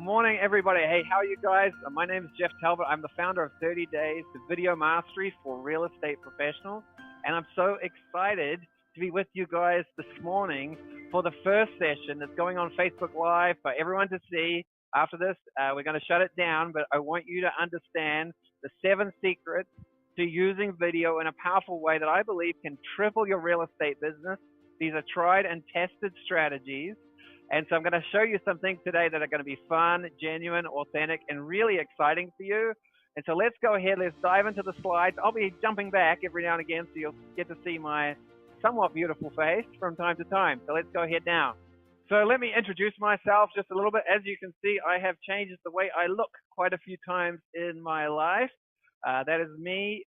Morning, everybody. Hey, how are you guys? My name is Jeff Talbot. I'm the founder of 30 Days to Video Mastery for Real Estate Professionals. And I'm so excited to be with you guys this morning for the first session that's going on Facebook Live for everyone to see. After this, we're going to shut it down, but I want you to understand the 7 secrets to using video in a powerful way that I believe can triple your real estate business. These are tried and tested strategies. And so I'm going to show you some things today that are going to be fun, genuine, authentic, and really exciting for you. And so let's go ahead. Let's dive into the slides. I'll be jumping back every now and again so you'll get to see my somewhat beautiful face from time to time. So let's go ahead now. So let me introduce myself just a little bit. As you can see, I have changed the way I look quite a few times in my life. That is me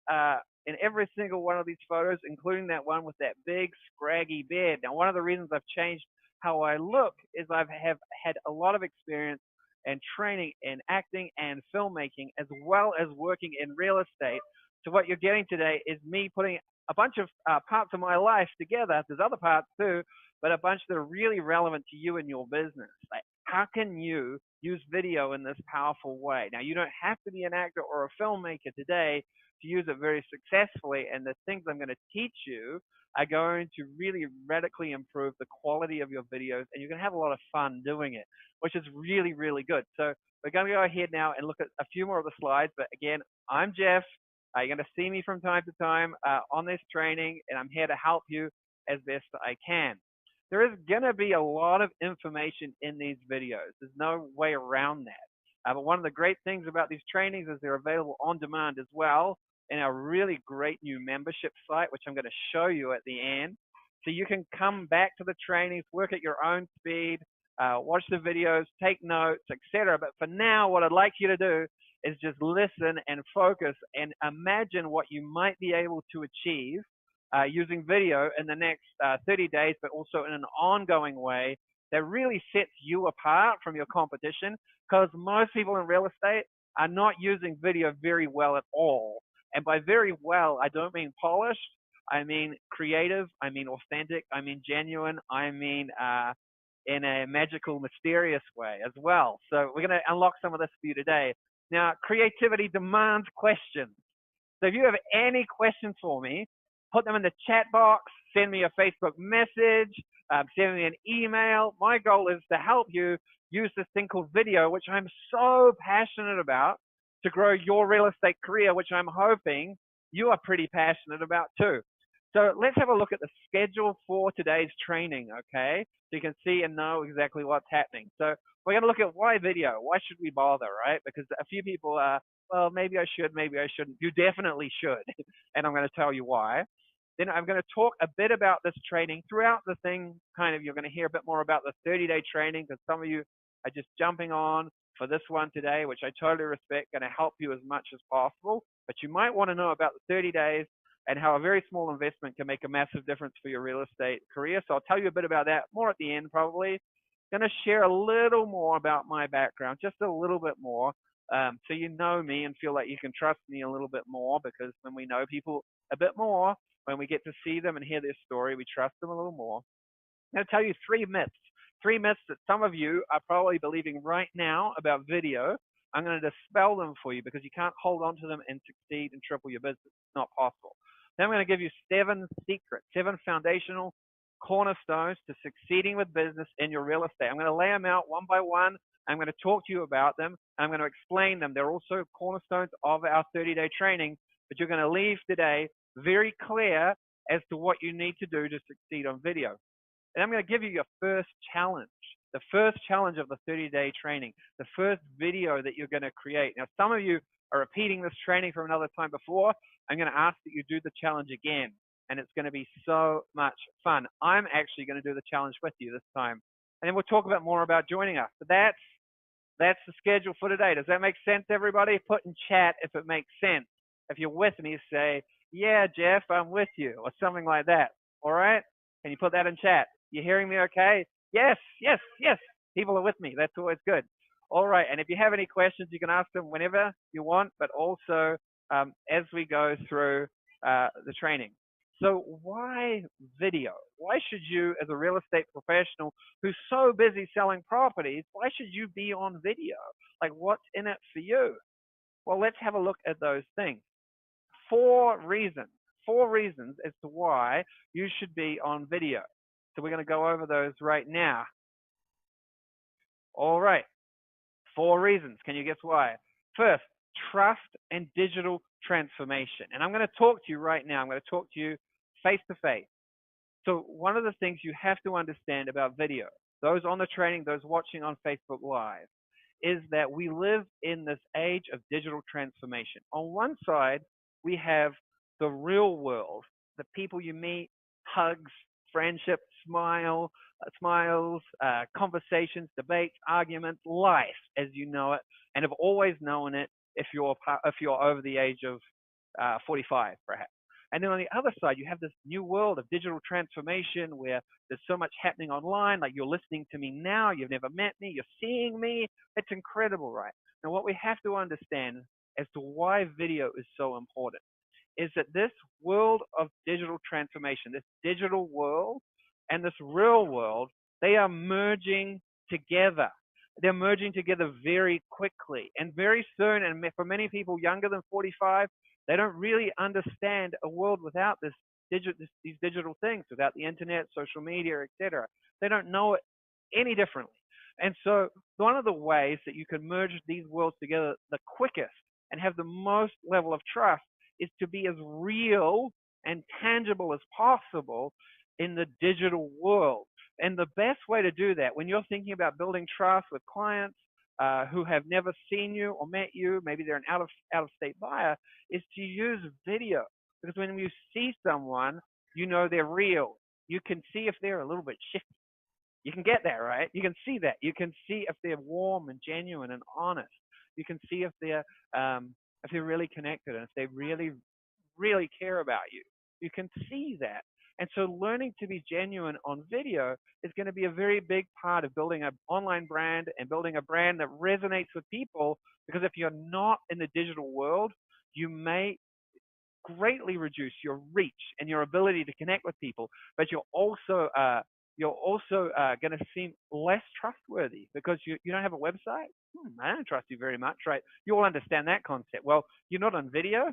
in every single one of these photos, including that one with that big, scraggy beard. Now, one of the reasons I've changed how I look is I have had a lot of experience and training in acting and filmmaking, as well as working in real estate. So what you're getting today is me putting a bunch of parts of my life together. There's other parts too, but a bunch that are really relevant to you and your business. Like, how can you use video in this powerful way? Now, you don't have to be an actor or a filmmaker today to use it very successfully, and the things I'm going to teach you are going to really radically improve the quality of your videos, and you're going to have a lot of fun doing it, which is really, really good. So we're going to go ahead now and look at a few more of the slides. But again, I'm Jeff. You're going to see me from time to time on this training, and I'm here to help you as best I can. There is going to be a lot of information in these videos. There's no way around that. But one of the great things about these trainings is they're available on demand as well in our really great new membership site, which I'm going to show you at the end. So you can come back to the trainings, work at your own speed, watch the videos, take notes, etc. But for now, what I'd like you to do is just listen and focus and imagine what you might be able to achieve using video in the next 30 days, but also in an ongoing way that really sets you apart from your competition, because most people in real estate are not using video very well at all. And by very well, I don't mean polished. I mean creative. I mean authentic. I mean genuine. I mean in a magical, mysterious way as well. So we're going to unlock some of this for you today. Now, creativity demands questions. So if you have any questions for me, put them in the chat box, send me a Facebook message, send me an email. My goal is to help you use this thing called video, which I'm so passionate about, to grow your real estate career, which I'm hoping you are pretty passionate about too. So let's have a look at the schedule for today's training, okay? So you can see and know exactly what's happening. So we're going to look at why video. Why should we bother, right? Because a few people are, well, maybe I should, maybe I shouldn't. You definitely should, and I'm going to tell you why. Then I'm going to talk a bit about this training throughout the thing. Kind of, you're going to hear a bit more about the 30-day training, because some of you are just jumping on for this one today, which I totally respect, going to help you as much as possible. But you might want to know about the 30 days and how a very small investment can make a massive difference for your real estate career. So I'll tell you a bit about that more at the end, probably. Going to share a little more about my background, just a little bit more, so you know me and feel like you can trust me a little bit more, because when we know people a bit more, when we get to see them and hear their story, we trust them a little more. I'm going to tell you 3 myths. 3 myths that some of you are probably believing right now about video. I'm going to dispel them for you, because you can't hold on to them and succeed and triple your business. It's not possible. Then I'm going to give you 7 secrets, 7 foundational cornerstones to succeeding with business in your real estate. I'm going to lay them out one by one. I'm going to talk to you about them. I'm going to explain them. They're also cornerstones of our 30-day training, but you're going to leave today very clear as to what you need to do to succeed on video. And I'm going to give you your first challenge, the first challenge of the 30-day training, the first video that you're going to create. Now, some of you are repeating this training from another time before. I'm going to ask that you do the challenge again, and it's going to be so much fun. I'm actually going to do the challenge with you this time, and then we'll talk about more about joining us. But that's the schedule for today. Does that make sense, everybody? Put in chat if it makes sense. If you're with me, say, yeah, Jeff, I'm with you, or something like that. All right? Can you put that in chat? You hearing me okay? Yes, yes, yes. People are with me. That's always good. All right. And if you have any questions, you can ask them whenever you want, but also as we go through the training. So why video? Why should you, as a real estate professional who's so busy selling properties, why should you be on video? Like, what's in it for you? Well, let's have a look at those things. Four reasons. Four reasons as to why you should be on video. So we're going to go over those right now. All right. Four reasons. Can you guess why? First, trust and digital transformation. And I'm going to talk to you right now. I'm going to talk to you face to face. So one of the things you have to understand about video, those on the training, those watching on Facebook Live, is that we live in this age of digital transformation. On one side, we have the real world, the people you meet, hugs, friendship, smiles, conversations, debates, arguments, life as you know it, and have always known it if you're over the age of 45, perhaps. And then on the other side, you have this new world of digital transformation where there's so much happening online. Like, you're listening to me now, you've never met me, you're seeing me. It's incredible, right? Now, what we have to understand as to why video is so important is that this world of digital transformation, this digital world and this real world, they are merging together. They're merging together very quickly and very soon. And for many people younger than 45, they don't really understand a world without these digital things, without the internet, social media, etc. They don't know it any differently. And so one of the ways that you can merge these worlds together the quickest and have the most level of trust is to be as real and tangible as possible in the digital world. And the best way to do that, when you're thinking about building trust with clients who have never seen you or met you, maybe they're an out of state buyer, is to use video. Because when you see someone, you know they're real. You can see if they're a little bit shifty. You can get that, right? You can see that. You can see if they're warm and genuine and honest. You can see if they're really connected and if they really, really care about you. You can see that. And so learning to be genuine on video is going to be a very big part of building an online brand and building a brand that resonates with people. Because if you're not in the digital world, you may greatly reduce your reach and your ability to connect with people, but you're also going to seem less trustworthy because you don't have a website. I don't trust you very much, right? You all understand that concept. Well, you're not on video.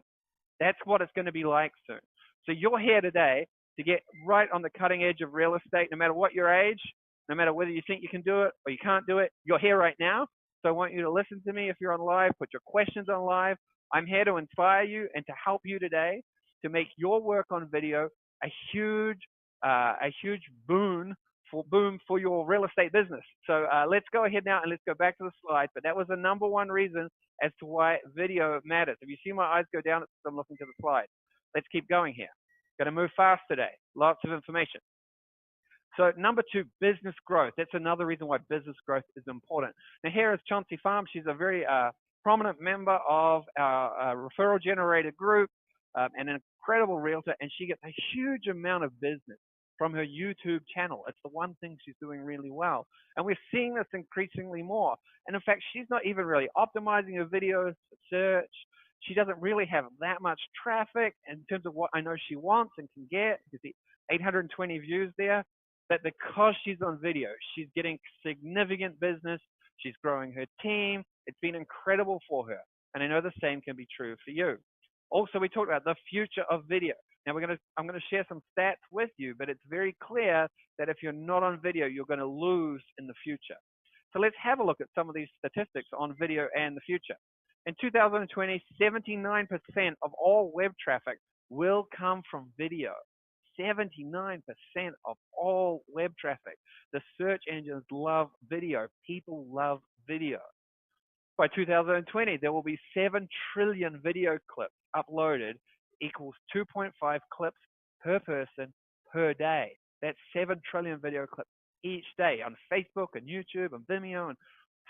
That's what it's going to be like soon. So you're here today to get right on the cutting edge of real estate, no matter what your age, no matter whether you think you can do it or you can't do it. You're here right now. So I want you to listen to me if you're on live, put your questions on live. I'm here to inspire you and to help you today to make your work on video a huge boom for your real estate business. So let's go ahead now and let's go back to the slides. But that was the number one reason as to why video matters. If you see my eyes go down, it's because I'm looking to the slide. Let's keep going here. Going to move fast today. Lots of information. So number two, business growth. That's another reason why business growth is important. Now here is Chauncey Farm. She's a very prominent member of our referral generator group and an incredible realtor, and she gets a huge amount of business from her YouTube channel. It's the one thing she's doing really well. And we're seeing this increasingly more. And in fact, she's not even really optimizing her videos for search. She doesn't really have that much traffic in terms of what I know she wants and can get. You see 820 views there. But because she's on video, she's getting significant business. She's growing her team. It's been incredible for her. And I know the same can be true for you. Also, we talked about the future of video. Now, I'm going to share some stats with you, but it's very clear that if you're not on video, you're going to lose in the future. So let's have a look at some of these statistics on video and the future. In 2020, 79% of all web traffic will come from video. 79% of all web traffic. The search engines love video. People love video. By 2020, there will be 7 trillion video clips uploaded, equals 2.5 clips per person per day. That's 7 trillion video clips each day on Facebook and YouTube and Vimeo and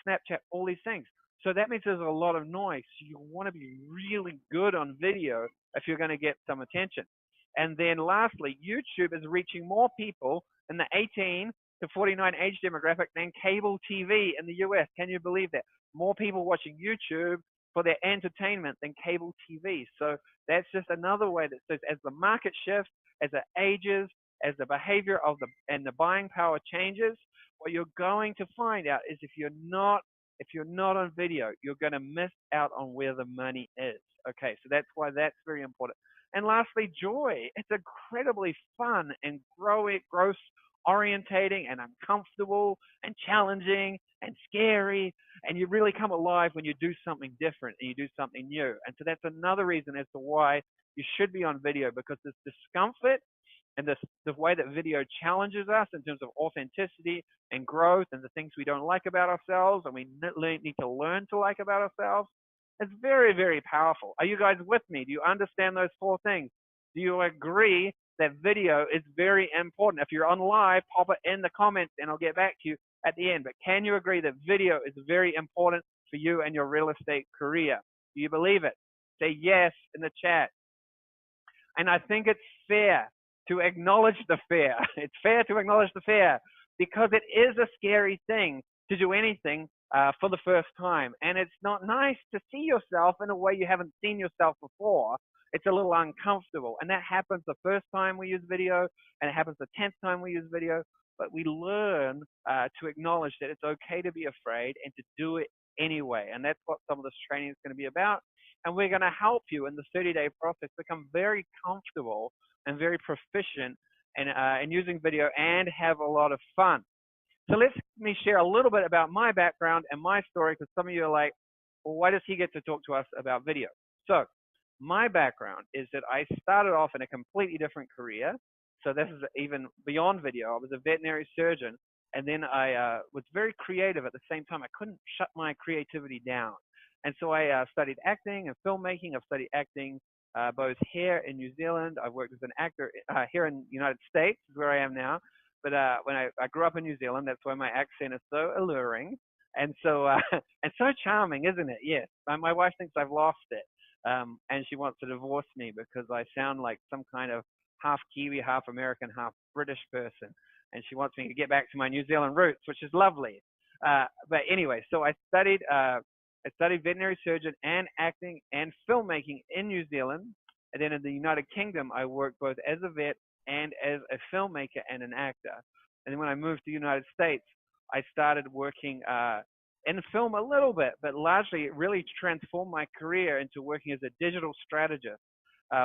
Snapchat, all these things. So that means there's a lot of noise. So you want to be really good on video if you're going to get some attention. And then lastly, YouTube is reaching more people in the 18 to 49 age demographic than cable TV in the US. Can you believe that? More people watching YouTube for their entertainment than cable TV. So that's just another way that says as the market shifts, as it ages, as the behavior of the buying power changes, what you're going to find out is if you're not on video, you're going to miss out on where the money is. Okay, so that's why that's very important. And lastly, joy. It's incredibly fun and growth orientating and uncomfortable and challenging and scary. And you really come alive when you do something different and you do something new. And so that's another reason as to why you should be on video, because this discomfort and the way that video challenges us in terms of authenticity and growth and the things we don't like about ourselves and we need to learn to like about ourselves, it's very, very powerful. Are you guys with me? Do you understand those four things? Do you agree that video is very important? If you're on live, pop it in the comments and I'll get back to you at the end. But can you agree that video is very important for you and your real estate career? Do you believe it? Say yes in the chat. And I think it's fair to acknowledge the fear. It's fair to acknowledge the fear because it is a scary thing to do anything for the first time. And it's not nice to see yourself in a way you haven't seen yourself before. It's a little uncomfortable. And that happens the first time we use video, and it happens the 10th time we use video. But we learn to acknowledge that it's okay to be afraid and to do it anyway. And that's what some of this training is going to be about. And we're going to help you in the 30-day process become very comfortable and very proficient in using video and have a lot of fun. So let me share a little bit about my background and my story, because some of you are like, well, why does he get to talk to us about video? So my background is that I started off in a completely different career. So this is even beyond video. I was a veterinary surgeon, and then I was very creative at the same time. I couldn't shut my creativity down. And so I studied acting and filmmaking. I've studied acting both here in New Zealand. I've worked as an actor here in the United States, is where I am now. But when I grew up in New Zealand, that's why my accent is so alluring and so and so charming, isn't it? Yes. My wife thinks I've lost it, and she wants to divorce me because I sound like some kind of half Kiwi, half American, half British person, and she wants me to get back to my New Zealand roots, which is lovely. But anyway, so I studied veterinary surgeon and acting and filmmaking in New Zealand. And then in the United Kingdom, I worked both as a vet and as a filmmaker and an actor. And then when I moved to the United States, I started working in film a little bit, but largely it really transformed my career into working as a digital strategist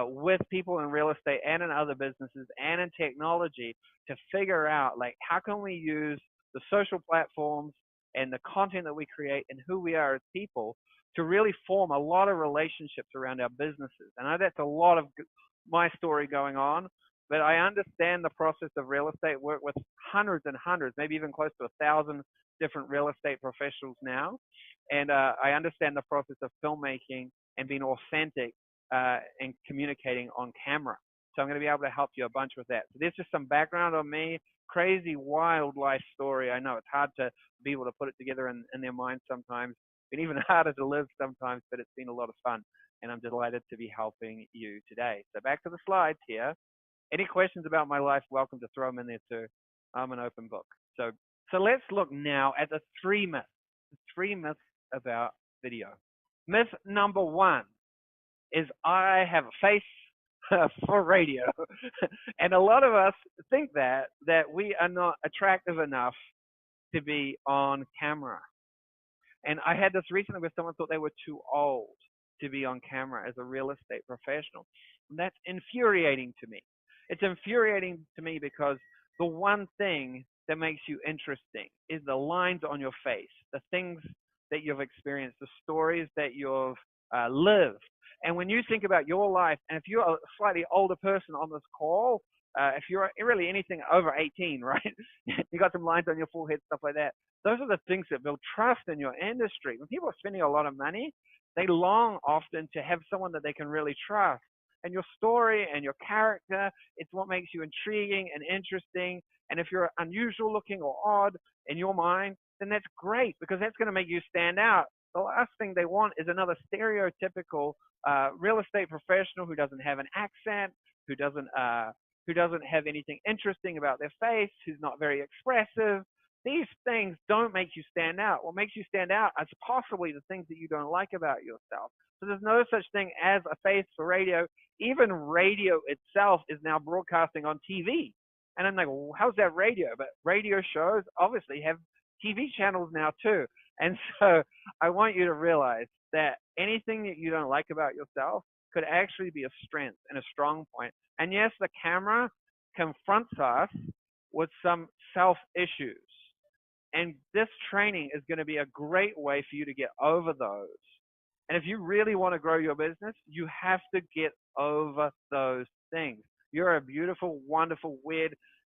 with people in real estate and in other businesses and in technology to figure out, like, how can we use the social platforms and the content that we create and who we are as people to really form a lot of relationships around our businesses. And I know that's a lot of my story going on, but I understand the process of real estate, work with hundreds and hundreds, maybe even close to 1,000 different real estate professionals now. And I understand the process of filmmaking and being authentic and communicating on camera. So I'm going to be able to help you a bunch with that. So there's just some background on me. Crazy, wild life story. I know it's hard to be able to put it together in their mind sometimes, and even harder to live sometimes, but it's been a lot of fun, and I'm delighted to be helping you today. So back to the slides here. Any questions about my life, welcome to throw them in there too. I'm an open book. So let's look now at the 3 myths. The 3 myths about video. Myth number 1 is I have a face for radio. And a lot of us think that we are not attractive enough to be on camera. And I had this recently where someone thought they were too old to be on camera as a real estate professional. And that's infuriating to me. It's infuriating to me because the one thing that makes you interesting is the lines on your face, the things that you've experienced, the stories that you've lived. And when you think about your life, and if you're a slightly older person on this call, if you're really anything over 18, right, you got some lines on your forehead, stuff like that. Those are the things that build trust in your industry. When people are spending a lot of money, they long often to have someone that they can really trust. And your story and your character, it's what makes you intriguing and interesting. And if you're unusual looking or odd in your mind, then that's great because that's going to make you stand out. The last thing they want is another stereotypical real estate professional who doesn't have an accent, who doesn't have anything interesting about their face, who's not very expressive, These things don't make you stand out. What makes you stand out is possibly the things that you don't like about yourself. So there's no such thing as a face for radio. Even radio itself is now broadcasting on TV. And I'm like, well, how's that radio? But radio shows obviously have TV channels now too. And so I want you to realize that anything that you don't like about yourself could actually be a strength and a strong point. And yes, the camera confronts us with some self issues. And this training is going to be a great way for you to get over those. And if you really want to grow your business, you have to get over those things. You're a beautiful, wonderful, weird,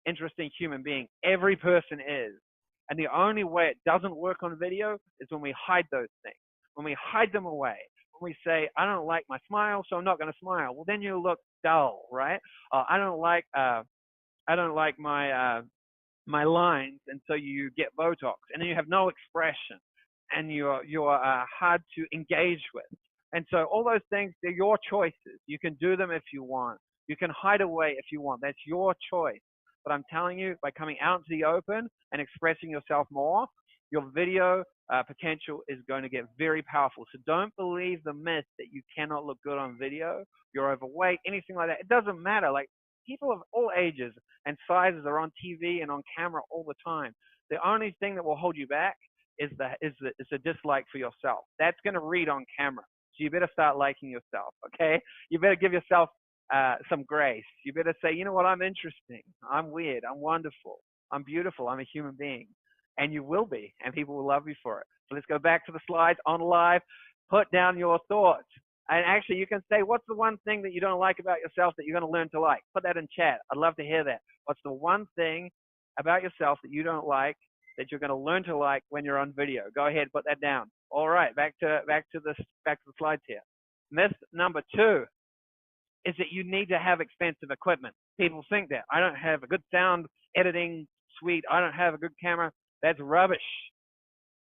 interesting human being. Every person is. And the only way it doesn't work on video is when we hide those things, when we hide them away, when we say, I don't like my smile, so I'm not going to smile. Well, then you look dull, right? I don't like my lines, and so you get Botox, and then you have no expression, and you're hard to engage with. And so all those things, they're your choices. You can do them if you want. You can hide away if you want. That's your choice. But I'm telling you, by coming out into the open and expressing yourself more, your video potential is going to get very powerful. So don't believe the myth that you cannot look good on video, you're overweight, anything like that. It doesn't matter. Like, people of all ages and sizes are on TV and on camera all the time. The only thing that will hold you back is a dislike for yourself. That's going to read on camera. So you better start liking yourself, okay? You better give yourself some grace. You better say, you know what, I'm interesting. I'm weird. I'm wonderful. I'm beautiful. I'm a human being. And you will be, and people will love you for it. So let's go back to the slides on live. Put down your thoughts. And actually, you can say, what's the one thing that you don't like about yourself that you're going to learn to like? Put that in chat. I'd love to hear that. What's the one thing about yourself that you don't like that you're going to learn to like when you're on video? Go ahead, put that down. All right, back to the slides here. Myth number 2 is that you need to have expensive equipment. People think that. I don't have a good sound editing suite. I don't have a good camera. That's rubbish.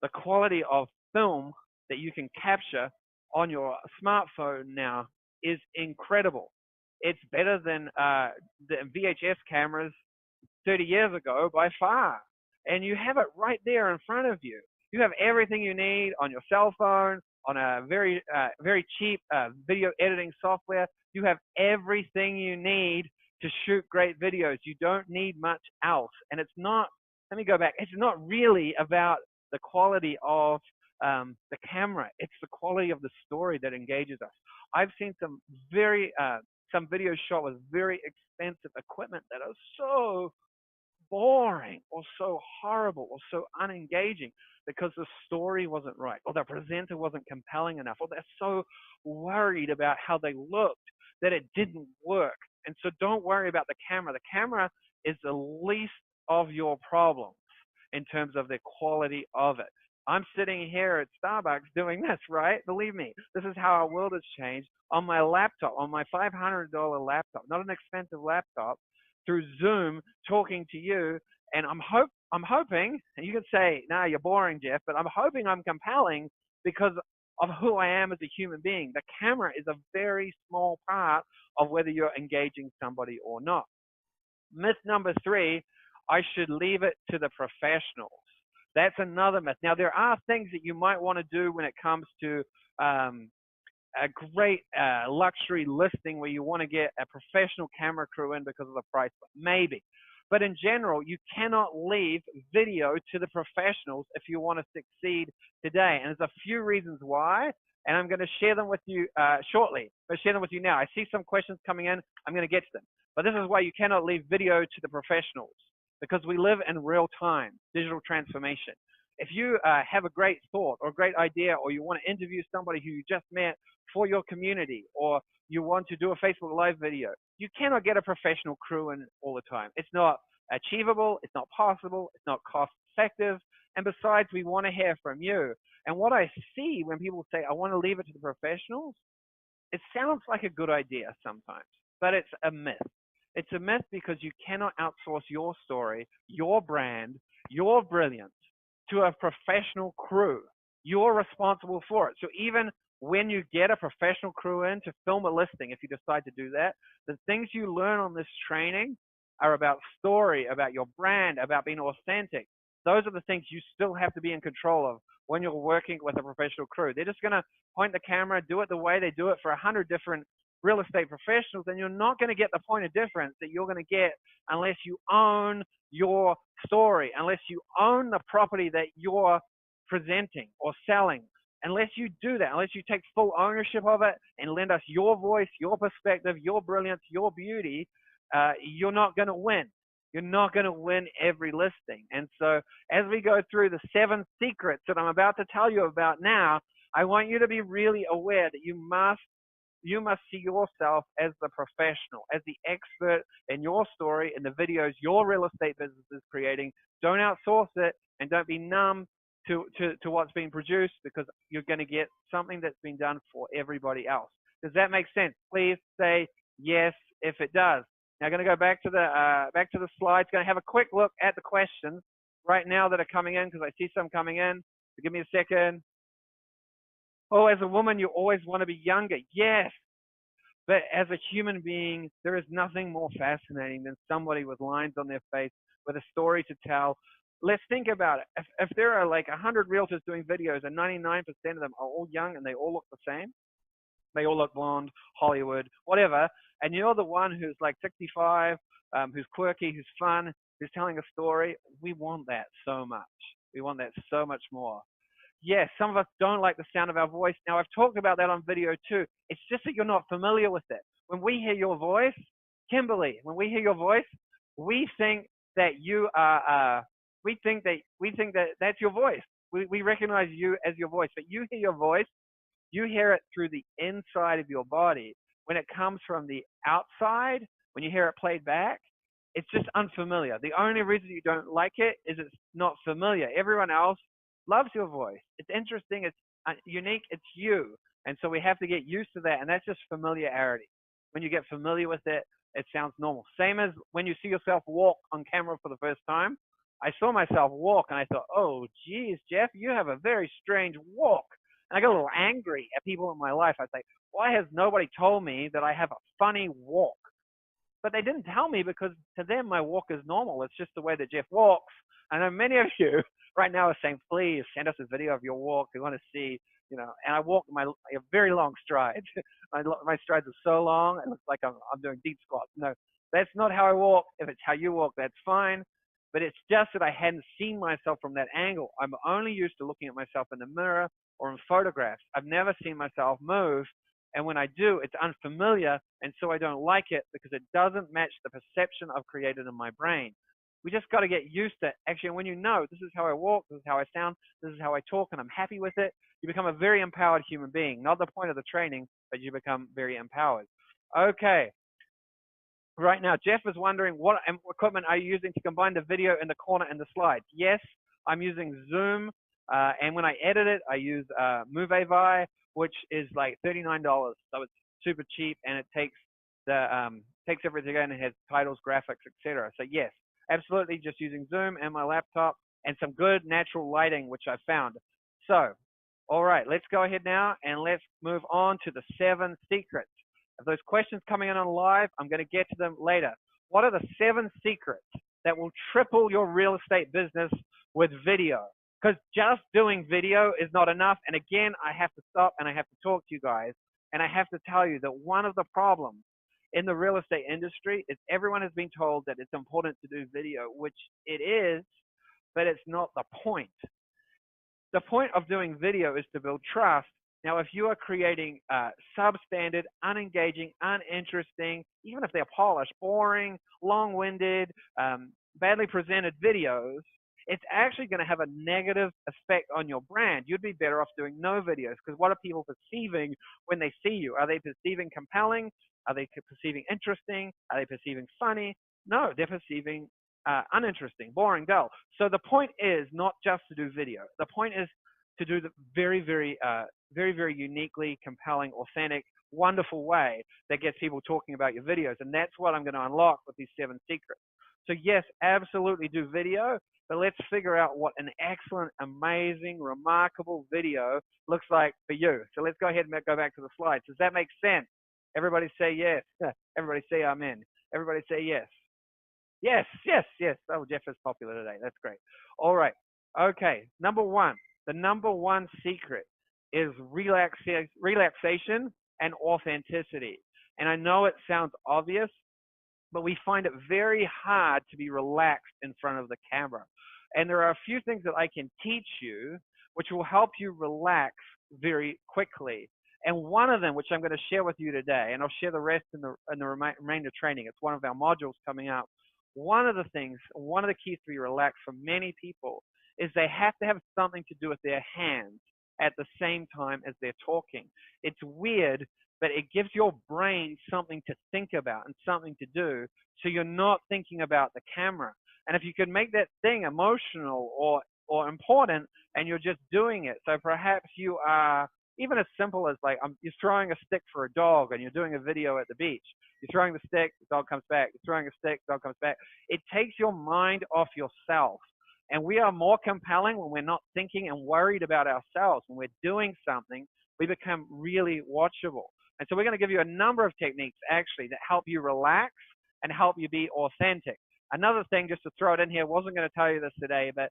The quality of film that you can capture on your smartphone now is incredible. It's better than the VHS cameras 30 years ago by far. And you have it right there in front of you. You have everything you need on your cell phone, on a very cheap video editing software. You have everything you need to shoot great videos. You don't need much else. And it's not, let me go back, it's not really about the quality of the camera. It's the quality of the story that engages us. I've seen some videos shot with very expensive equipment that are so boring or so horrible or so unengaging because the story wasn't right or the presenter wasn't compelling enough or they're so worried about how they looked that it didn't work. And so don't worry about the camera. The camera is the least of your problems in terms of the quality of it. I'm sitting here at Starbucks doing this, right? Believe me, this is how our world has changed on my laptop, on my $500 laptop, not an expensive laptop, through Zoom, talking to you. And I'm hoping, and you can say, nah, you're boring, Jeff, but I'm hoping I'm compelling because of who I am as a human being. The camera is a very small part of whether you're engaging somebody or not. Myth number 3, I should leave it to the professionals. That's another myth. Now, there are things that you might want to do when it comes to a great luxury listing where you want to get a professional camera crew in because of the price, maybe. But in general, you cannot leave video to the professionals if you want to succeed today. And there's a few reasons why, and I'm going to share them with you shortly. But share them with you now. I see some questions coming in. I'm going to get to them. But this is why you cannot leave video to the professionals, because we live in real time, digital transformation. If you have a great thought or a great idea, or you want to interview somebody who you just met for your community, or you want to do a Facebook Live video, you cannot get a professional crew in all the time. It's not achievable, it's not possible, it's not cost effective, and besides, we want to hear from you. And what I see when people say, I want to leave it to the professionals, it sounds like a good idea sometimes, but it's a myth. It's a myth because you cannot outsource your story, your brand, your brilliance to a professional crew. You're responsible for it. So even when you get a professional crew in to film a listing, if you decide to do that, the things you learn on this training are about story, about your brand, about being authentic. those are the things you still have to be in control of when you're working with a professional crew. They're just going to point the camera, do it the way they do it for 100 different real estate professionals, and you're not going to get the point of difference that you're going to get unless you own your story, unless you own the property that you're presenting or selling. Unless you do that, unless you take full ownership of it and lend us your voice, your perspective, your brilliance, your beauty, you're not going to win. You're not going to win every listing. And so as we go through the 7 secrets that I'm about to tell you about now, I want you to be really aware that you must see yourself as the professional, as the expert in your story, in the videos your real estate business is creating. Don't outsource it, and don't be numb to what's being produced, because you're going to get something that's been done for everybody else. Does that make sense? Please say yes if it does. Now I'm going to go back to the slides. Going to have a quick look at the questions right now that are coming in, because I see some coming in. So give me a second. Oh, as a woman, you always want to be younger. Yes. But as a human being, there is nothing more fascinating than somebody with lines on their face, with a story to tell. Let's think about it. If there are like 100 realtors doing videos and 99% of them are all young and they all look the same, they all look blonde, Hollywood, whatever, and you're the one who's like 65, who's quirky, who's fun, who's telling a story, we want that so much. We want that so much more. Yes, some of us don't like the sound of our voice. Now, I've talked about that on video too. It's just that you're not familiar with it. When we hear your voice, Kimberly, when we hear your voice, we think that you are, we think that that's your voice. We recognize you as your voice, but you hear your voice, you hear it through the inside of your body. When it comes from the outside, when you hear it played back, it's just unfamiliar. The only reason you don't like it is it's not familiar. Everyone else loves your voice. It's interesting. It's unique. It's you. And so we have to get used to that. And that's just familiarity. When you get familiar with it, it sounds normal. Same as when you see yourself walk on camera for the first time. I saw myself walk and I thought, oh, geez, Jeff, you have a very strange walk. And I got a little angry at people in my life. I was like, why has nobody told me that I have a funny walk? But they didn't tell me, because to them, my walk is normal. It's just the way that Jeff walks. I know many of you right now are saying, please send us a video of your walk. We want to see, and I walk my very long strides. My strides are so long, it looks like I'm doing deep squats. No, that's not how I walk. If it's how you walk, that's fine. But it's just that I hadn't seen myself from that angle. I'm only used to looking at myself in the mirror or in photographs. I've never seen myself move. And when I do, it's unfamiliar, and so I don't like it, because it doesn't match the perception I've created in my brain. We just got to get used to, actually, when you know, this is how I walk, this is how I sound, this is how I talk, and I'm happy with it, you become a very empowered human being. Not the point of the training, but you become very empowered. Okay. Right now, Jeff is wondering, what equipment are you using to combine the video in the corner and the slides? Yes, I'm using Zoom, and when I edit it, I use Movavi, which is like $39. So it's super cheap, and it takes everything in. It has titles, graphics, etc. So yes, absolutely, just using Zoom and my laptop and some good natural lighting, which I found. So, all right, let's go ahead now and let's move on to the 7 secrets. If those questions coming in on live, I'm going to get to them later. What are the 7 secrets that will triple your real estate business with video? Because just doing video is not enough. And again, I have to stop and I have to talk to you guys. And I have to tell you that one of the problems in the real estate industry is everyone has been told that it's important to do video, which it is, but it's not the point. The point of doing video is to build trust. Now, if you are creating substandard, unengaging, uninteresting, even if they're polished, boring, long-winded, badly presented videos, it's actually going to have a negative effect on your brand. You'd be better off doing no videos, because what are people perceiving when they see you? Are they perceiving compelling? Are they perceiving interesting? Are they perceiving funny? No, they're perceiving uninteresting, boring, dull. So the point is not just to do video. The point is to do the very, very uniquely compelling, authentic, wonderful way that gets people talking about your videos. And that's what I'm going to unlock with these 7 secrets. So yes, absolutely do video, but let's figure out what an excellent, amazing, remarkable video looks like for you. So let's go ahead and go back to the slides. Does that make sense? Everybody say yes. Everybody say amen. Everybody say yes. Yes, yes, yes. Oh, Jeff is popular today. That's great. All right. Okay. Number one. The number one secret is relaxation and authenticity. And I know it sounds obvious, but we find it very hard to be relaxed in front of the camera. And there are a few things that I can teach you which will help you relax very quickly. And one of them, which I'm going to share with you today, and I'll share the rest in the remainder training. It's one of our modules coming up. One of the things, one of the keys to be relaxed for many people is they have to have something to do with their hands at the same time as they're talking. It's weird, but it gives your brain something to think about and something to do, so you're not thinking about the camera. And if you can make that thing emotional or important, and you're just doing it, so perhaps you are even as simple as like you're throwing a stick for a dog and you're doing a video at the beach. You're throwing the stick, the dog comes back. You're throwing a stick, the dog comes back. It takes your mind off yourself. And we are more compelling when we're not thinking and worried about ourselves. When we're doing something, we become really watchable. And so we're going to give you a number of techniques actually that help you relax and help you be authentic. Another thing, just to throw it in here, wasn't going to tell you this today, but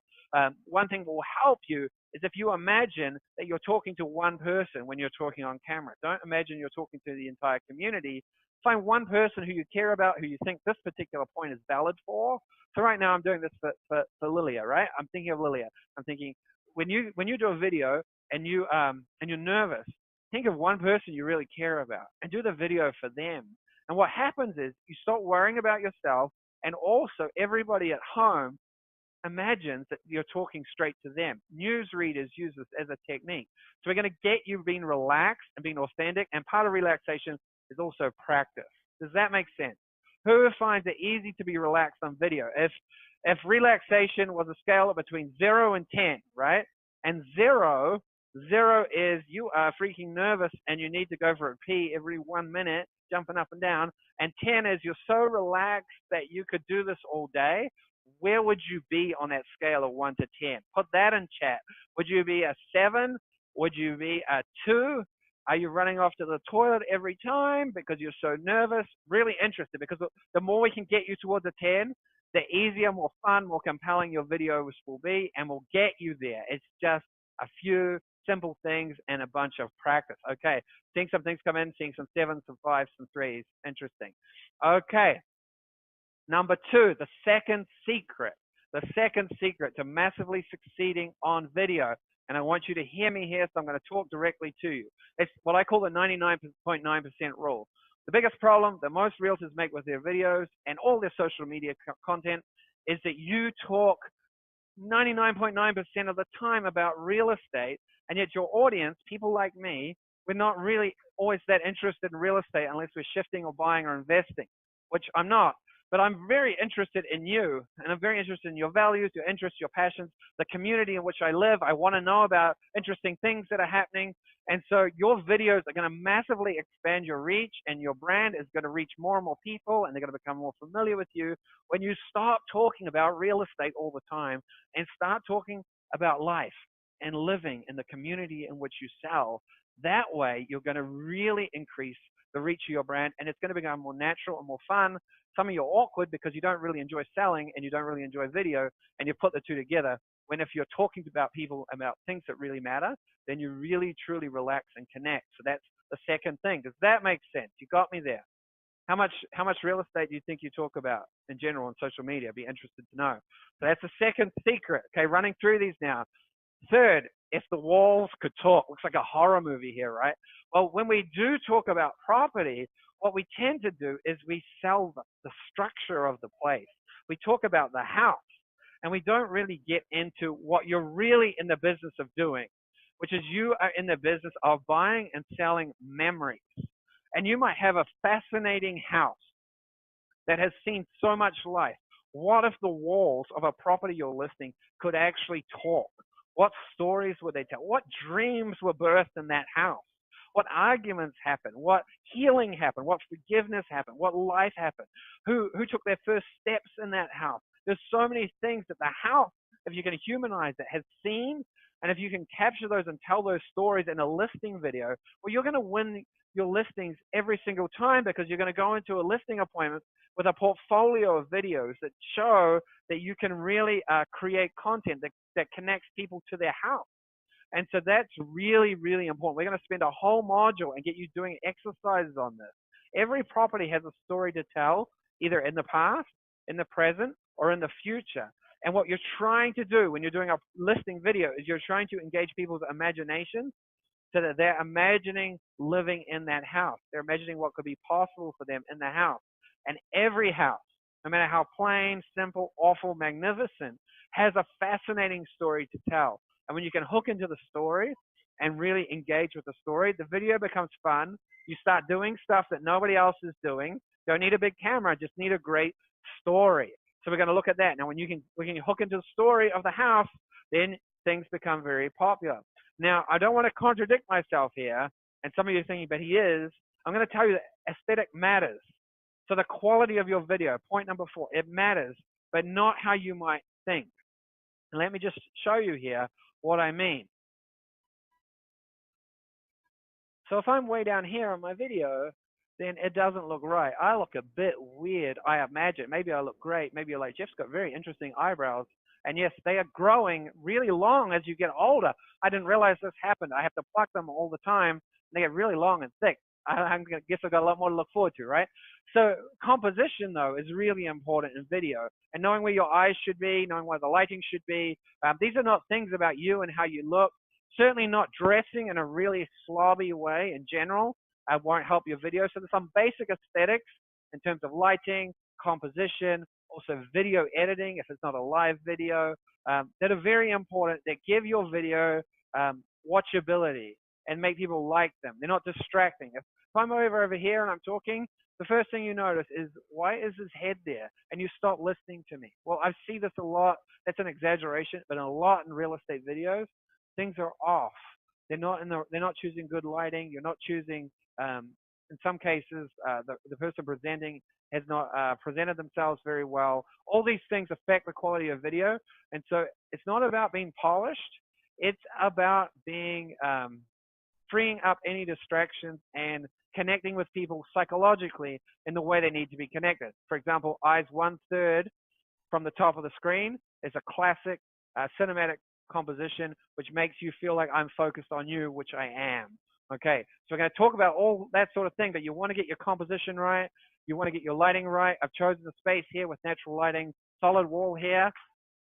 one thing that will help you is if you imagine that you're talking to one person when you're talking on camera. Don't imagine you're talking to the entire community. Find one person who you care about, who you think this particular point is valid for. So right now I'm doing this for Lilia, right? I'm thinking of Lilia. I'm thinking when you do a video and you're nervous, think of one person you really care about and do the video for them. And what happens is you stop worrying about yourself, and also everybody at home imagines that you're talking straight to them. Newsreaders use this as a technique. So we're going to get you being relaxed and being authentic, and part of relaxation is also practice. Does that make sense? Who finds it easy to be relaxed on video? If relaxation was a scale of between 0 and 10, right? And zero is you are freaking nervous and you need to go for a pee every 1 minute, jumping up and down. And 10 is you're so relaxed that you could do this all day. Where would you be on that scale of 1 to 10? Put that in chat. Would you be a 7? Would you be a 2? Are you running off to the toilet every time because you're so nervous? Really interested, because the more we can get you towards a 10, the easier, more fun, more compelling your videos will be, and we'll get you there. It's just a few simple things and a bunch of practice. Okay, seeing some things come in, seeing some 7s, some 5s, some 3s. Interesting. Okay, number 2, the second secret. The second secret to massively succeeding on video. And I want you to hear me here, so I'm going to talk directly to you. It's what I call the 99.9% rule. The biggest problem that most realtors make with their videos and all their social media content is that you talk 99.9% of the time about real estate, and yet your audience, people like me, we're not really always that interested in real estate unless we're shifting or buying or investing, which I'm not. But I'm very interested in you, and I'm very interested in your values, your interests, your passions, the community in which I live. I want to know about interesting things that are happening. And so your videos are going to massively expand your reach, and your brand is going to reach more and more people, and they're going to become more familiar with you when you stop talking about real estate all the time and start talking about life and living in the community in which you sell. That way, you're going to really increase the reach of your brand, and it's going to become more natural and more fun. Some of you are awkward because you don't really enjoy selling and you don't really enjoy video, and you put the two together. When if you're talking about people about things that really matter, then you really truly relax and connect. So that's the second thing. Does that make sense? You got me there. How much real estate do you think you talk about in general on social media? I'd be interested to know. So that's the second secret. Okay, running through these now. Third, if the walls could talk. Looks like a horror movie here, right? Well, when we do talk about property, what we tend to do is we sell the structure of the place. We talk about the house, and we don't really get into what you're really in the business of doing, which is you are in the business of buying and selling memories. And you might have a fascinating house that has seen so much life. What if the walls of a property you're listing could actually talk? What stories would they tell? What dreams were birthed in that house? What arguments happened? What healing happened? What forgiveness happened? What life happened? Who took their first steps in that house? There's so many things that the house, if you can humanize it, has seen And if you can capture those and tell those stories in a listing video, well, you're going to win your listings every single time because you're going to go into a listing appointment with a portfolio of videos that show that you can really create content that connects people to their house. And so that's really, really important. We're going to spend a whole module and get you doing exercises on this. Every property has a story to tell, either in the past, in the present, or in the future. And what you're trying to do when you're doing a listing video is you're trying to engage people's imagination so that they're imagining living in that house. They're imagining what could be possible for them in the house. And every house, no matter how plain, simple, awful, magnificent, has a fascinating story to tell. And when you can hook into the story and really engage with the story, the video becomes fun. You start doing stuff that nobody else is doing. Don't need a big camera, just need a great story. So we're going to look at that. Now, when we can hook into the story of the house, then things become very popular. Now, I don't want to contradict myself here, and some of you are thinking, but he is. I'm going to tell you that aesthetic matters. So the quality of your video, point number 4, it matters, but not how you might think. And let me just show you here what I mean. So if I'm way down here on my video, then it doesn't look right. I look a bit weird, I imagine. Maybe I look great. Maybe you're like, Jeff's got very interesting eyebrows. And yes, they are growing really long as you get older. I didn't realize this happened. I have to pluck them all the time. They get really long and thick. I guess I've got a lot more to look forward to, right? So composition, though, is really important in video. And knowing where your eyes should be, knowing where the lighting should be. These are not things about you and how you look. Certainly not dressing in a really slobby way in general. Won't help your video. So there's some basic aesthetics in terms of lighting, composition, also video editing if it's not a live video, that are very important, that give your video watchability and make people like them. They're not distracting. If I'm over here and I'm talking, the first thing you notice is, why is his head there? And you stop listening to me. Well, I see this a lot. That's an exaggeration, but a lot in real estate videos, things are off. They're not choosing good lighting. You're not choosing, in some cases, the person presenting has not presented themselves very well. All these things affect the quality of video. And so it's not about being polished. It's about being freeing up any distractions and connecting with people psychologically in the way they need to be connected. For example, eyes 1/3 from the top of the screen is a classic cinematic composition, which makes you feel like I'm focused on you, which I am. Okay, so we're going to talk about all that sort of thing, but you want to get your composition right. You want to get your lighting right. I've chosen the space here with natural lighting, solid wall here.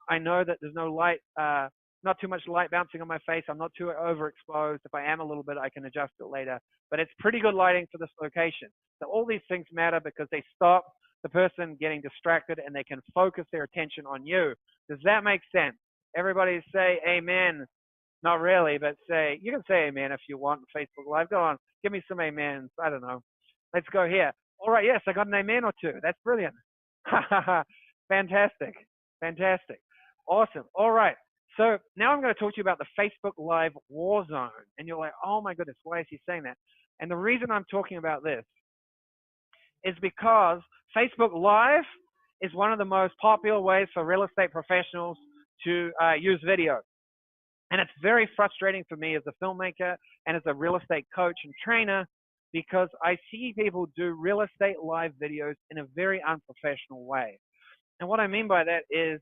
I know that there's no light, not too much light bouncing on my face. I'm not too overexposed. If I am a little bit, I can adjust it later. But it's pretty good lighting for this location. So all these things matter because they stop the person getting distracted and they can focus their attention on you. Does that make sense? Everybody say amen. Not really, but you can say amen if you want. Facebook Live, go on. Give me some amens. I don't know. Let's go here. All right, yes, I got an amen or two. That's brilliant. Fantastic. Fantastic. Awesome. All right. So now I'm going to talk to you about the Facebook Live war zone. And you're like, oh my goodness, why is he saying that? And the reason I'm talking about this is because Facebook Live is one of the most popular ways for real estate professionals to use video. And it's very frustrating for me as a filmmaker and as a real estate coach and trainer because I see people do real estate live videos in a very unprofessional way. And what I mean by that is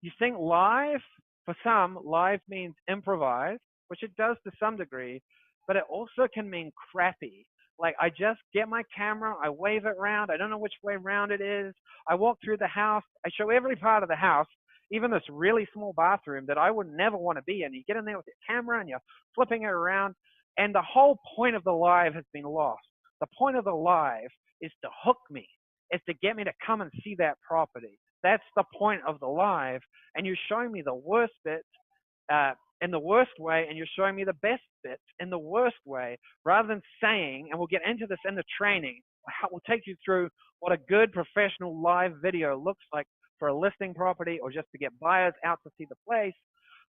you think live, for some, live means improvise, which it does to some degree, but it also can mean crappy. Like I just get my camera, I wave it around, I don't know which way around it is, I walk through the house, I show every part of the house, even this really small bathroom that I would never want to be in. You get in there with your camera and you're flipping it around, and the whole point of the live has been lost. The point of the live is to hook me. It's to get me to come and see that property. That's the point of the live, and you're showing me the worst bits in the worst way, and you're showing me the best bits in the worst way, rather than saying, and we'll get into this in the training, we'll take you through what a good professional live video looks like for a listing property or just to get buyers out to see the place.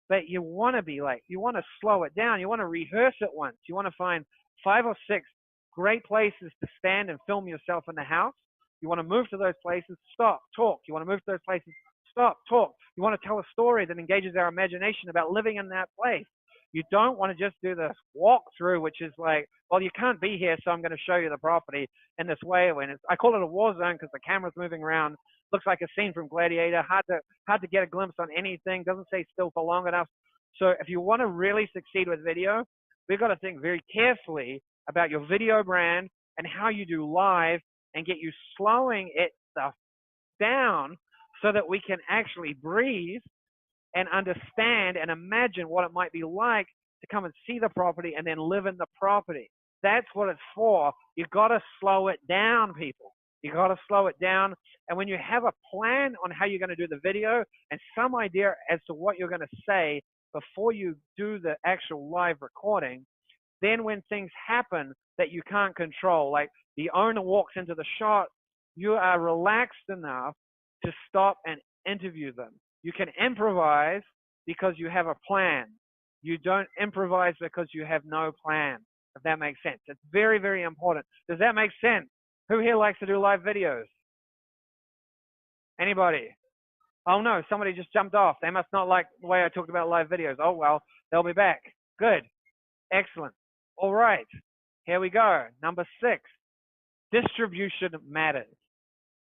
But you want to slow it down. You want to rehearse it once. You want to find 5 or 6 great places to stand and film yourself in the house. You want to move to those places, stop, talk. You want to move to those places, stop, talk. You want to tell a story that engages our imagination about living in that place. You don't want to just do this walkthrough, which is like, well, you can't be here, so I'm going to show you the property in this way. When I call it a war zone because the camera's moving around, looks like a scene from Gladiator. Hard to get a glimpse on anything. Doesn't stay still for long enough. So if you want to really succeed with video, we've got to think very carefully about your video brand and how you do live and get you slowing it stuff down so that we can actually breathe and understand and imagine what it might be like to come and see the property and then live in the property. That's what it's for. You've got to slow it down, people. You got to slow it down. And when you have a plan on how you're going to do the video and some idea as to what you're going to say before you do the actual live recording, then when things happen that you can't control, like the owner walks into the shot, you are relaxed enough to stop and interview them. You can improvise because you have a plan. You don't improvise because you have no plan, if that makes sense. It's very, very important. Does that make sense? Who here likes to do live videos? Anybody? Oh no, somebody just jumped off. They must not like the way I talked about live videos. Oh well, they'll be back. Good. Excellent. All right. Here we go. Number 6. Distribution matters.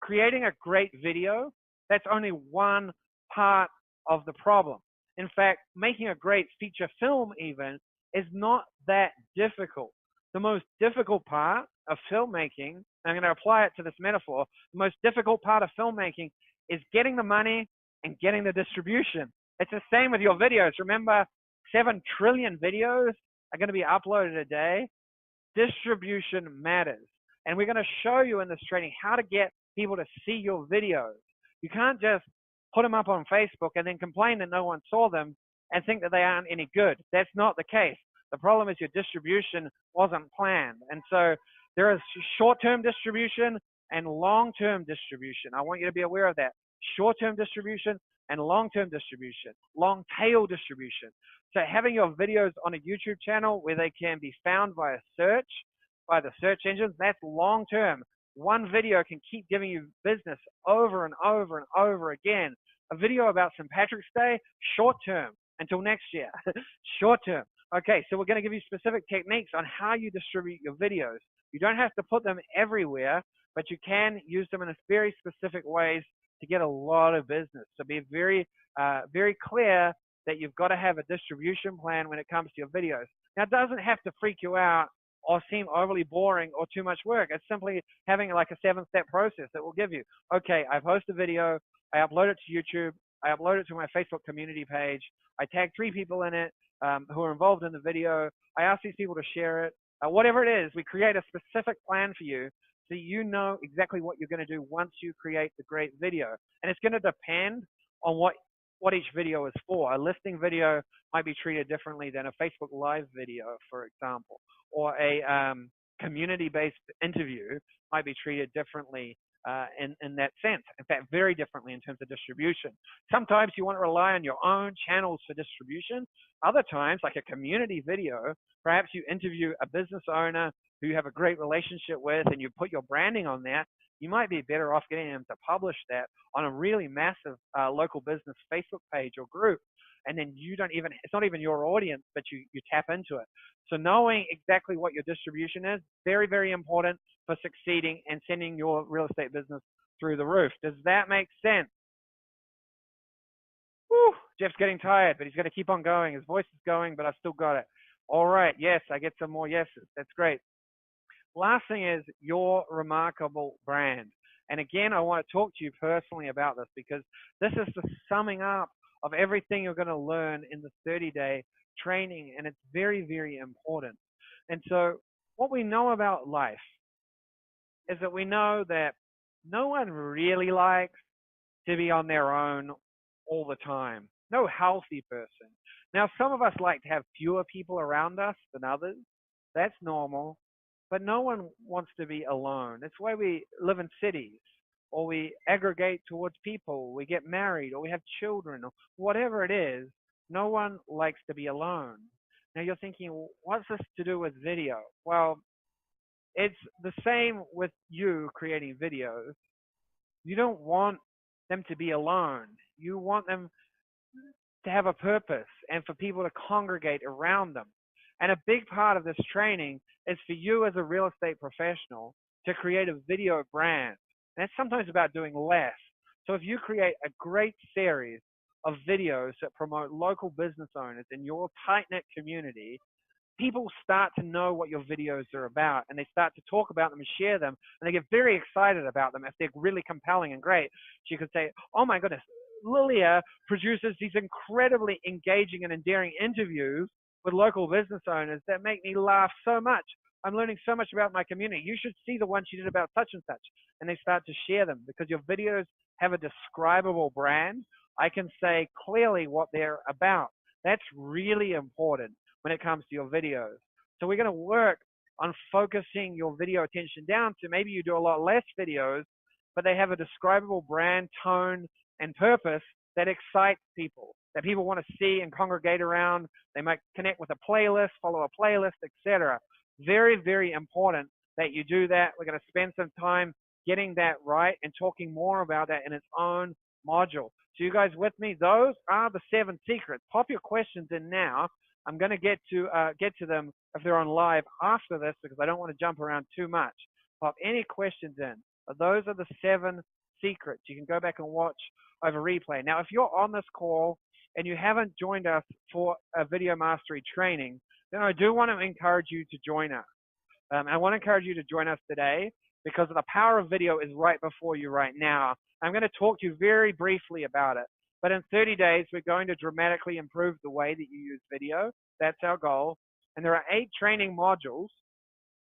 Creating a great video, that's only one part of the problem. In fact, making a great feature film even is not that difficult. The most difficult part of filmmaking, I'm going to apply it to this metaphor, the most difficult part of filmmaking is getting the money and getting the distribution. It's the same with your videos. Remember, 7 trillion videos are going to be uploaded a day. Distribution matters. And we're going to show you in this training how to get people to see your videos. You can't just put them up on Facebook and then complain that no one saw them and think that they aren't any good. That's not the case. The problem is your distribution wasn't planned. And so there is short-term distribution and long-term distribution. I want you to be aware of that. Short-term distribution and long-term distribution, long-tail distribution. So having your videos on a YouTube channel where they can be found by the search engines, that's long-term. One video can keep giving you business over and over and over again. A video about St. Patrick's Day, short-term, until next year, short-term. Okay, so we're going to give you specific techniques on how you distribute your videos. You don't have to put them everywhere, but you can use them in very specific ways to get a lot of business. So be very, very clear that you've got to have a distribution plan when it comes to your videos. Now, it doesn't have to freak you out or seem overly boring or too much work. It's simply having like a 7-step process that will give you, okay, I've hosted a video, I upload it to YouTube, I upload it to my Facebook community page, I tag 3 people in it who are involved in the video, I ask these people to share it, whatever it is, we create a specific plan for you so you know exactly what you're going to do once you create the great video. And it's going to depend on what each video is for. A listing video might be treated differently than a Facebook Live video, for example, or a community-based interview might be treated differently in that sense. In fact, very differently in terms of distribution. Sometimes you want to rely on your own channels for distribution. Other times, like a community video, perhaps you interview a business owner who you have a great relationship with and you put your branding on that. You might be better off getting them to publish that on a really massive local business Facebook page or group. And then you don't even, it's not even your audience, but you tap into it. So knowing exactly what your distribution is, very, very important for succeeding and sending your real estate business through the roof. Does that make sense? Whew, Jeff's getting tired, but he's going to keep on going. His voice is going, but I've still got it. All right. Yes, I get some more yeses. That's great. Last thing is your remarkable brand. And again, I want to talk to you personally about this because this is the summing up of everything you're going to learn in the 30-day training, and it's very, very important. And so what we know about life is that we know that no one really likes to be on their own all the time. No healthy person. Now, some of us like to have fewer people around us than others. That's normal. But no one wants to be alone. That's why we live in cities, or we aggregate towards people, we get married, or we have children, or whatever it is. No one likes to be alone. Now you're thinking, what's this to do with video? Well, it's the same with you creating videos. You don't want them to be alone. You want them to have a purpose and for people to congregate around them. And a big part of this training is for you as a real estate professional to create a video brand. And it's sometimes about doing less. So if you create a great series of videos that promote local business owners in your tight-knit community, people start to know what your videos are about, and they start to talk about them and share them, and they get very excited about them if they're really compelling and great. So you could say, oh my goodness, Lilia produces these incredibly engaging and endearing interviews with local business owners that make me laugh so much. I'm learning so much about my community. You should see the one she did about such and such. And they start to share them because your videos have a describable brand. I can say clearly what they're about. That's really important when it comes to your videos. So we're going to work on focusing your video attention down to maybe you do a lot less videos, but they have a describable brand, tone, and purpose that excites people, that people want to see and congregate around. They might connect with a playlist, follow a playlist, etc. Very, very important that you do that. We're going to spend some time getting that right and talking more about that in its own module. So you guys with me? Those are the 7 secrets. Pop your questions in now. I'm going to get to them if they're on live after this because I don't want to jump around too much. Pop any questions in. But those are the 7 secrets. You can go back and watch over replay. Now, if you're on this call and you haven't joined us for a video mastery training, then I do want to encourage you to join us. I want to encourage you to join us today because the power of video is right before you right now. I'm going to talk to you very briefly about it. But in 30 days, we're going to dramatically improve the way that you use video. That's our goal. And there are 8 training modules,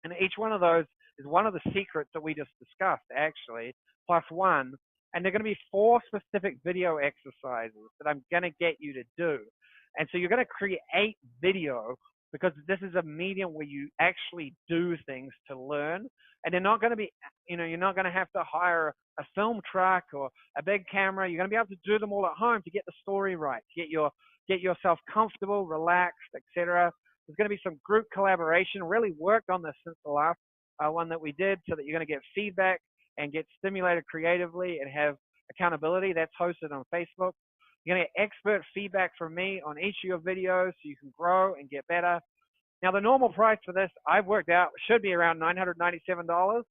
and each one of those is one of the secrets that we just discussed, actually, plus one. And they're going to be 4 specific video exercises that I'm going to get you to do. And so you're going to create video because this is a medium where you actually do things to learn. And they're not going to be, you're not going to have to hire a film truck or a big camera. You're going to be able to do them all at home to get the story right, to get yourself comfortable, relaxed, etc. There's going to be some group collaboration. Really worked on this since the last one that we did so that you're going to get feedback and get stimulated creatively and have accountability. That's hosted on Facebook. You're going to get expert feedback from me on each of your videos so you can grow and get better. Now, the normal price for this, I've worked out, should be around $997.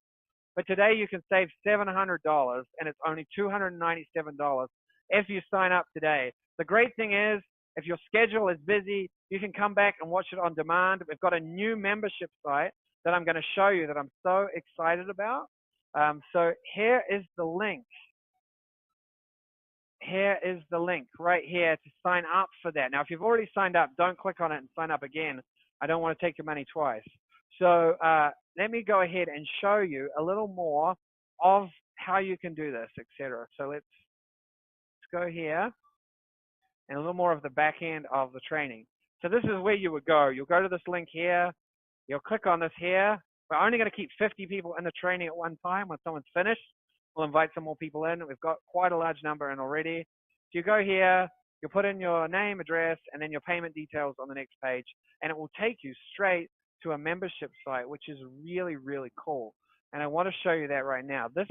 But today you can save $700, and it's only $297 if you sign up today. The great thing is, if your schedule is busy, you can come back and watch it on demand. We've got a new membership site that I'm going to show you that I'm so excited about. So here is the link. Here is the link right here to sign up for that. Now, if you've already signed up, don't click on it and sign up again. I don't want to take your money twice. So let me go ahead and show you a little more of how you can do this, etc. So let's go here and a little more of the back end of the training. So this is where you would go. You'll go to this link here. You'll click on this here. We're only going to keep 50 people in the training at one time. When someone's finished, we'll invite some more people in. We've got quite a large number in already. So you go here, you'll put in your name, address, and then your payment details on the next page, and it will take you straight to a membership site, which is really, really cool. And I want to show you that right now. This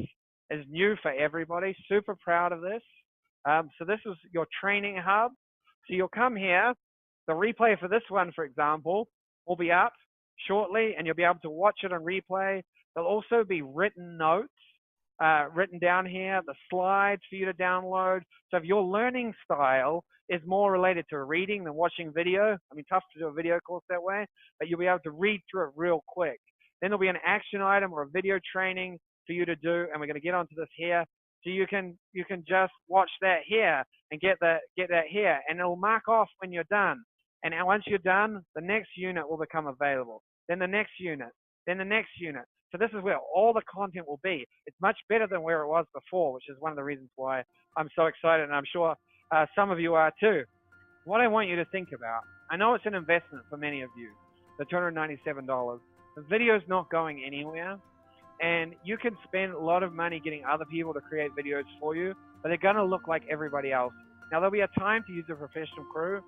is new for everybody. Super proud of this. So this is your training hub. So you'll come here. The replay for this one, for example, will be up shortly, and you'll be able to watch it on replay. There'll also be written notes written down here, the slides for you to download. So if your learning style is more related to reading than watching video, I mean, tough to do a video course that way, but you'll be able to read through it real quick. Then there'll be an action item or a video training for you to do, and we're going to get onto this here. So you can just watch that here and get that here, and it'll mark off when you're done. And once you're done, the next unit will become available. Then the next unit, then the next unit. So this is where all the content will be. It's much better than where it was before, which is one of the reasons why I'm so excited, and I'm sure some of you are too. What I want you to think about, I know it's an investment for many of you, the $297. The video's not going anywhere, and you can spend a lot of money getting other people to create videos for you, but they're going to look like everybody else. Now, there'll be a time to use a professional crew,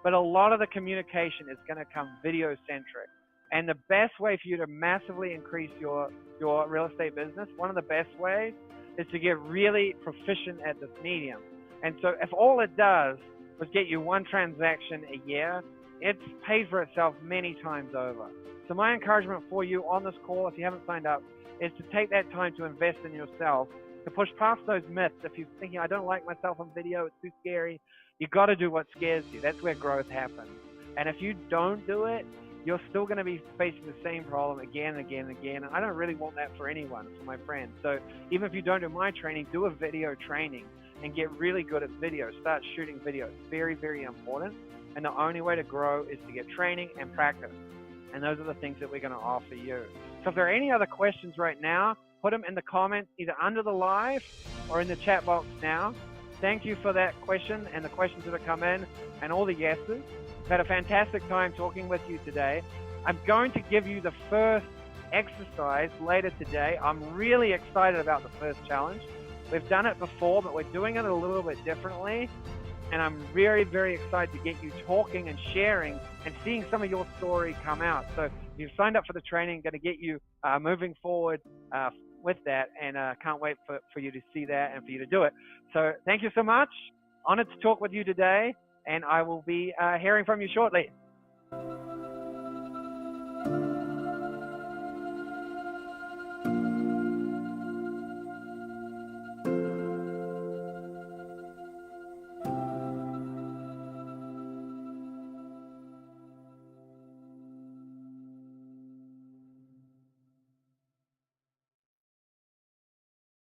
but a lot of the communication is going to come video-centric. And the best way for you to massively increase your real estate business, one of the best ways is to get really proficient at this medium. And so if all it does was get you one transaction a year, it's paid for itself many times over. So my encouragement for you on this call, if you haven't signed up, is to take that time to invest in yourself, to push past those myths. If you're thinking, I don't like myself on video, it's too scary, you got to do what scares you. That's where growth happens. And if you don't do it, you're still going to be facing the same problem again and again and again. And I don't really want that for anyone, for my friends. So even if you don't do my training, do a video training and get really good at video. Start shooting video. It's very, very important. And the only way to grow is to get training and practice. And those are the things that we're going to offer you. So if there are any other questions right now, put them in the comments, either under the live or in the chat box now. Thank you for that question and the questions that have come in and all the yeses. I've had a fantastic time talking with you today. I'm going to give you the first exercise later today. I'm really excited about the first challenge. We've done it before, but we're doing it a little bit differently. And I'm very, very excited to get you talking and sharing and seeing some of your story come out. So if you've signed up for the training, going to get you moving forward with that, and can't wait for you to see that and for you to do it. So thank you so much. Honored to talk with you today, and I will be hearing from you shortly.